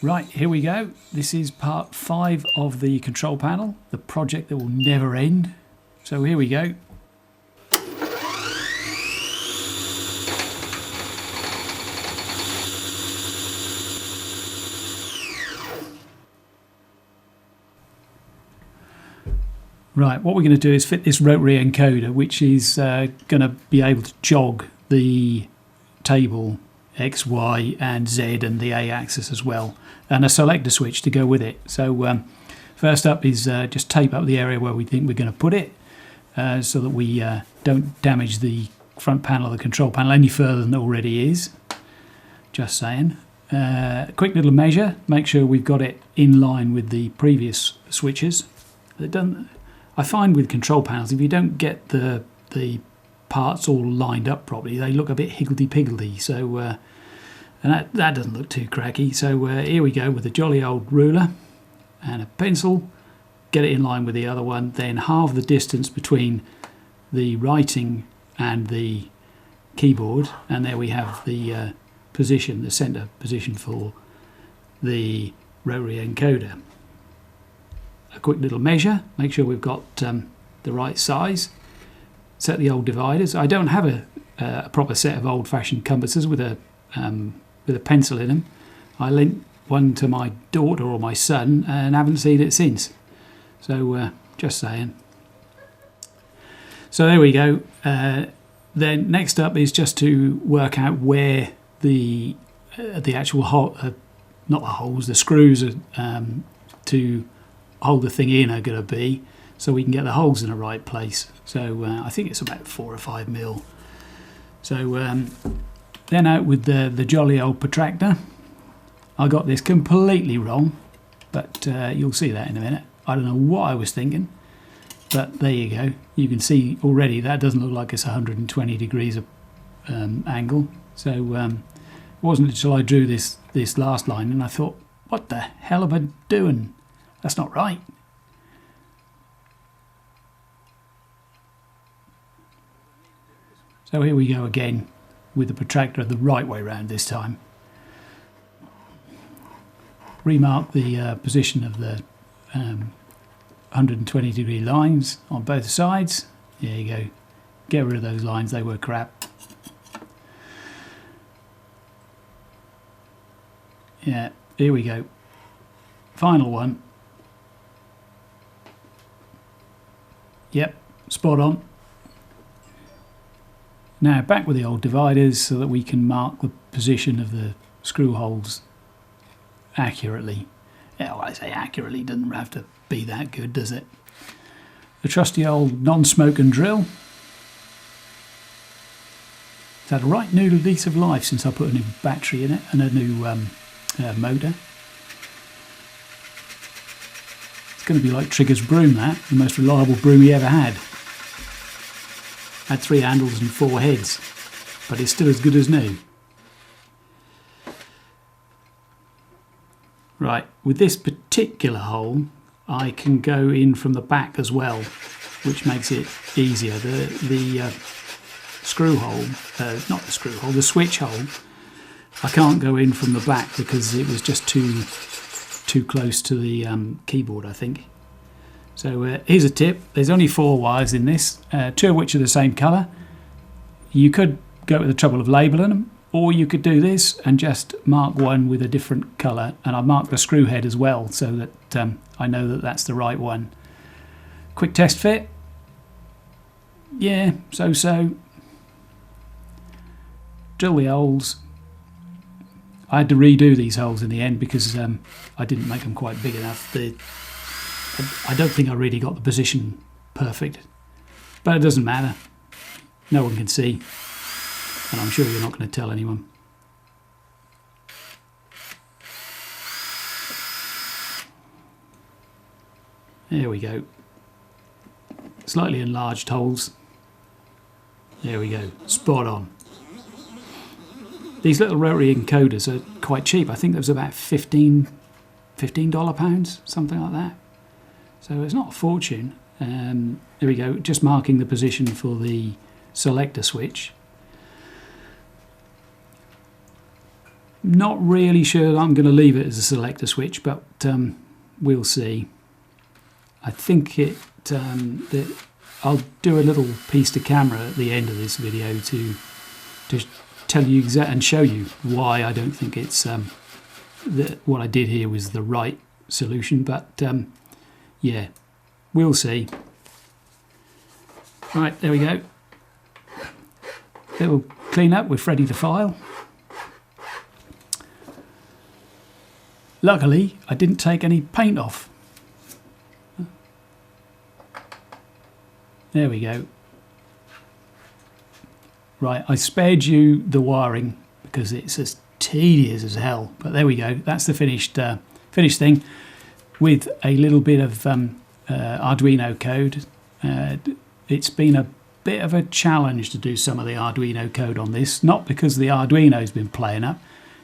Right, here we go. This is part 5 of the control panel, the project that will never end. So here we go. Right, what we're going to do is fit this rotary encoder, which is going to be able to jog the table X, Y and Z and the A axis as well, and a selector switch to go with it. So first up is just tape up the area where we think we're going to put it, so that we don't damage the front panel of the control panel any further than it already is. Just saying. Quick little measure, make sure we've got it in line with the previous switches. I find with control panels, if you don't get the parts all lined up properly, they look a bit higgledy-piggledy. So, and that doesn't look too cracky. So here we go with a jolly old ruler and a pencil. Get it in line with the other one. Then halve the distance between the writing and the keyboard, and there we have the position, the center position for the rotary encoder. A quick little measure, make sure we've got the right size. Set the old dividers. I don't have a proper set of old-fashioned compasses with a pencil in them. I lent one to my daughter or my son and haven't seen it since. So just saying. So there we go. Then next up is just to work out where the actual hole, not the holes, the screws to hold the thing in are going to be, so we can get the holes in the right place. So I think it's about 4 or 5 mil. So then out with the jolly old protractor. I got this completely wrong, but you'll see that in a minute. I don't know what I was thinking, but there you go. You can see already that doesn't look like it's 120 degrees of angle. So it wasn't until I drew this last line and I thought, what the hell am I doing? That's not right. So here we go again with the protractor the right way round this time. Remark the position of the 120 degree lines on both sides. There you go. Get rid of those lines, they were crap. Yeah, here we go. Final one. Yep, spot on. Now back with the old dividers so that we can mark the position of the screw holes accurately. Yeah, well, I say accurately, doesn't have to be that good, does it? The trusty old non-smoking drill. It's had a right new lease of life since I put a new battery in it and a new motor. It's going to be like Trigger's broom, that, the most reliable broom he ever had. Had 3 handles and 4 heads, but it's still as good as new. Right, with this particular hole, I can go in from the back as well, which makes it easier. The screw hole, not the screw hole, the switch hole, I can't go in from the back because it was just too close to the keyboard, I think. So here's a tip. There's only 4 wires in this, 2 of which are the same colour. You could go to the trouble of labelling them, or you could do this and just mark one with a different colour. And I marked the screw head as well so that I know that that's the right one. Quick test fit. Yeah, so. Drill the holes. I had to redo these holes in the end because I didn't make them quite big enough. I don't think I really got the position perfect, but it doesn't matter. No one can see, and I'm sure you're not going to tell anyone. There we go. Slightly enlarged holes. There we go. Spot on. These little rotary encoders are quite cheap. I think there was about $15 pounds, something like that. So it's not a fortune. There we go, just marking the position for the selector switch. Not really sure I'm going to leave it as a selector switch, but we'll see. I think that I'll do a little piece to camera at the end of this video to tell you and show you why I don't think it's that what I did here was the right solution, but yeah, we'll see. Right, there we go. Little clean up, we're ready to file. Luckily, I didn't take any paint off. There we go. Right, I spared you the wiring because it's as tedious as hell. But there we go. That's the finished thing with a little bit of Arduino code. It's been a bit of a challenge to do some of the Arduino code on this. Not because the Arduino's been playing up.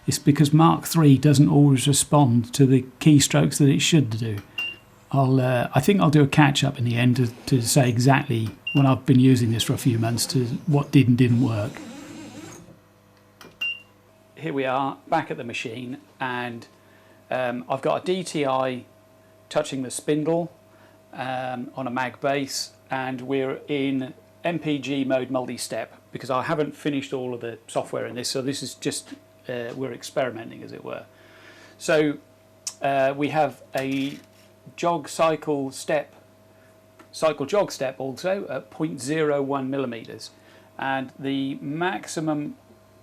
It's because Mark III doesn't always respond to the keystrokes that it should do. I think I'll do a catch-up in the end to say exactly, when I've been using this for a few months, to what did and didn't work. Here we are, back at the machine, and I've got a DTI touching the spindle on a mag base, and we're in MPG mode multi-step, because I haven't finished all of the software in this, so this is just... we're experimenting, as it were. So we have a cycle jog step also at 0.01 millimeters, and the maximum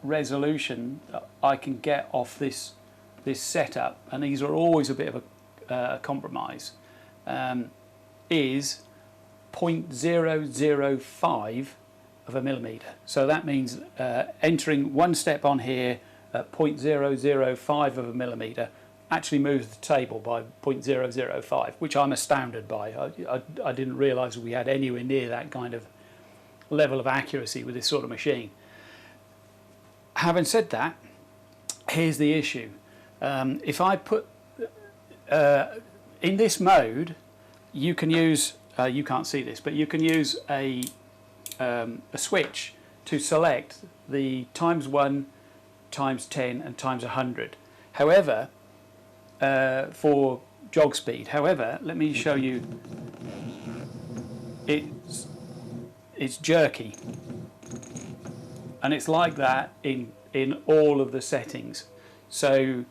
resolution that I can get off this setup, and these are always a bit of a compromise, is 0.005 of a millimeter. So that means entering one step on here at 0.005 of a millimeter actually moves the table by 0.005, which I'm astounded by. I didn't realise we had anywhere near that kind of level of accuracy with this sort of machine. Having said that, here's the issue. If I put in this mode, you can use you can't see this, but you can use a switch to select the ×1, ×10 and ×100. However, for jog speed. However, let me show you. It's jerky, and it's like that in all of the settings. So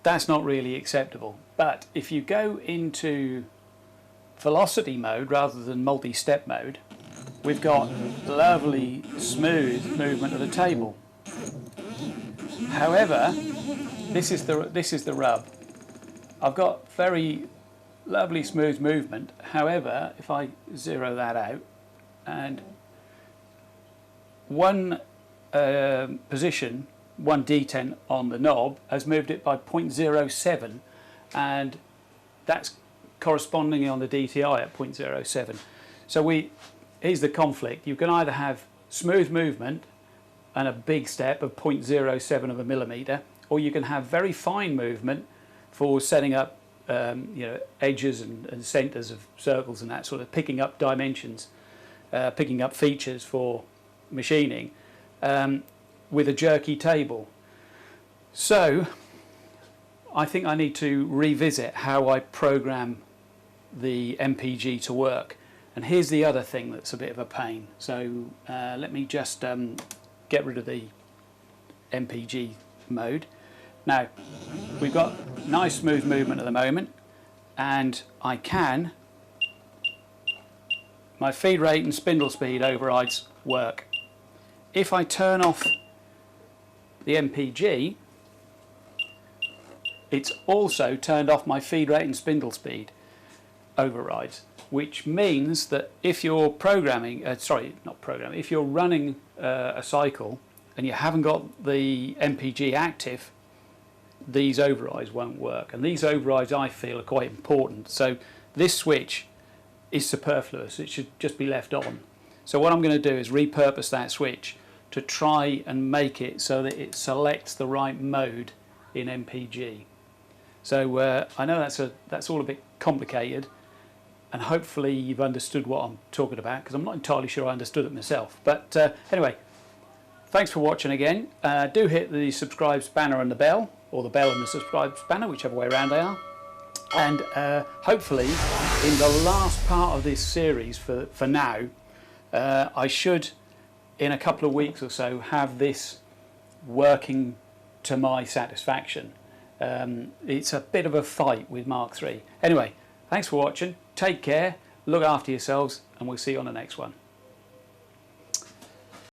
that's not really acceptable. But if you go into velocity mode rather than multi-step mode, we've got lovely smooth movement of the table. However, this is the rub. I've got very lovely smooth movement. However, if I zero that out, and one position, one D10 on the knob has moved it by 0.07, and that's corresponding on the DTI at 0.07. So here's the conflict. You can either have smooth movement and a big step of 0.07 of a millimeter, or you can have very fine movement for setting up edges and centers of circles and that sort of, picking up dimensions, picking up features for machining with a jerky table. So I think I need to revisit how I program the MPG to work. And here's the other thing that's a bit of a pain. So let me just get rid of the MPG mode. Now, we've got nice smooth movement at the moment, and my feed rate and spindle speed overrides work. If I turn off the MPG, it's also turned off my feed rate and spindle speed overrides, which means that if you're if you're running a cycle and you haven't got the MPG active, these overrides won't work. And these overrides, I feel, are quite important. So this switch is superfluous. It should just be left on. So what I'm going to do is repurpose that switch to try and make it so that it selects the right mode in MPG. So I know that's all a bit complicated, and hopefully you've understood what I'm talking about, because I'm not entirely sure I understood it myself. But anyway, thanks for watching again. Do hit the subscribe banner and the bell, or the bell and the subscribe banner, whichever way around they are. And hopefully in the last part of this series for now, I should in a couple of weeks or so have this working to my satisfaction. It's a bit of a fight with Mark III. Anyway, thanks for watching, take care, look after yourselves, and we'll see you on the next one.